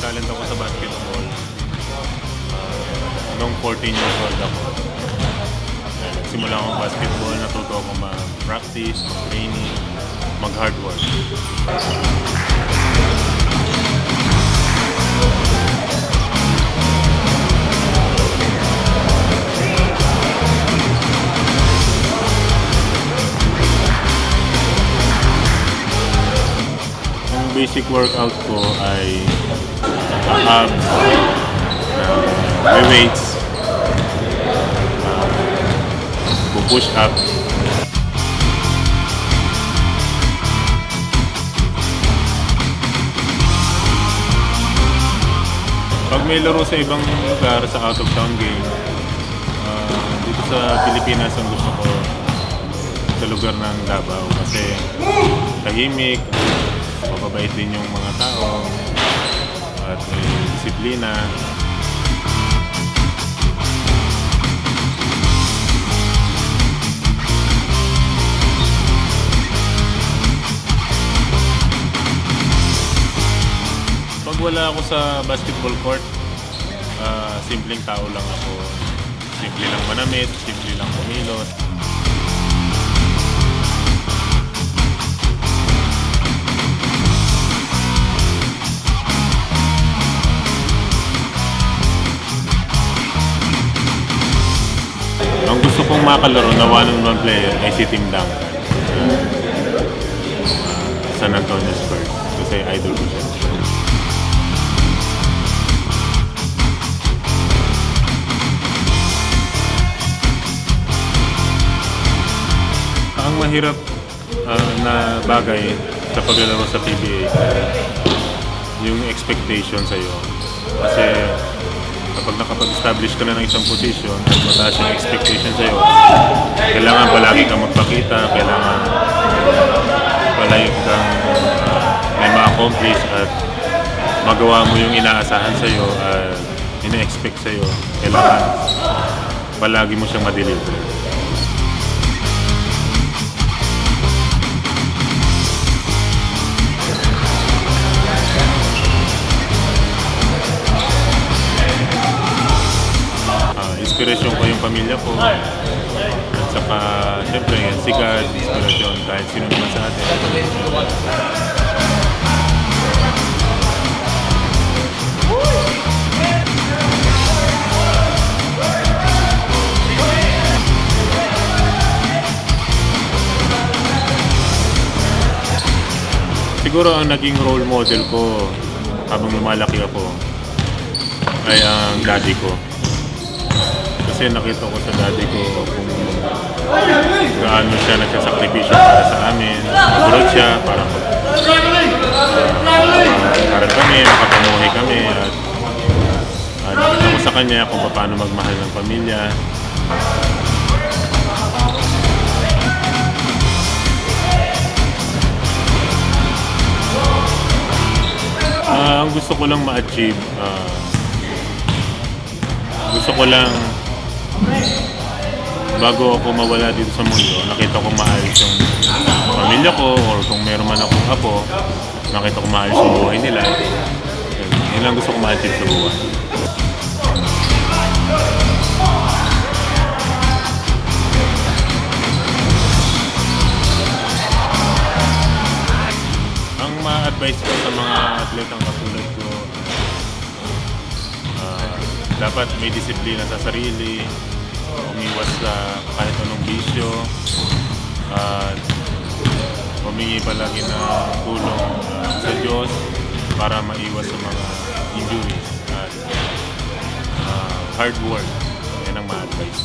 nag-talent ako sa basketball. Noong 14 years old ako. Nagsimula akong basketball, natuto ako mag-practice, mag-training, mag-hard work. Ang basic workout ko ay abs, weights, push up. Pag may laro sa ibang lugar, sa out of town game, dito sa Pilipinas ang gusto ko sa lugar ng Davao kasi tahimik, mababait din yung mga tao at may disiplina. Pag wala ako sa basketball court, simpleng tao lang ako. Simple lang manamit, simple lang kumilos. Ang gusto kong makalaro na one-on-one player ay si Tim Duncan sa San Antonio Spurs kasi idol ko siya. Ang mahirap na bagay sa paglalaro sa PBA yung expectation sa'yo. Kasi kapag nakapag-establish ka na ng isang position at mataas yung expectation sa'yo, kailangan palagi kang magpakita, kailangan palagi kang may ma-accomplish at magawa mo yung inaasahan sa'yo at ina-expect sa'yo. Kailangan palagi mo siyang ma-deliver. Inspirasyon ko yung pamilya ko at saka siyempre si God, inspirasyon kahit sino naman sa atin. Siguro ang naging role model ko habang lumalaki ako ay ang daddy ko. Kasi nakita ko sa daddy ko kung gaano siya nagsasakripisyo para sa amin. Nagulot siya para kami, makapamuhay kami at nakita ko sa kanya kung paano magmahal ng pamilya. Ang gusto ko lang ma-achieve, gusto ko lang bago ako mawala dito sa mundo, nakita ko maayos yung pamilya ko or kung meron man akong apo, nakita ko maayos yung buhay nila. Yun lang gusto ko ma-achieve sa buhay. Ang ma-advise ko sa mga atletang katulad ko, dapat may disiplina sa sarili, umiwas sa kahit anong bisyo, at humingi palagi ng tulong sa Diyos para maiwas sa mga injuries at hard work. Yan ang ma-advise.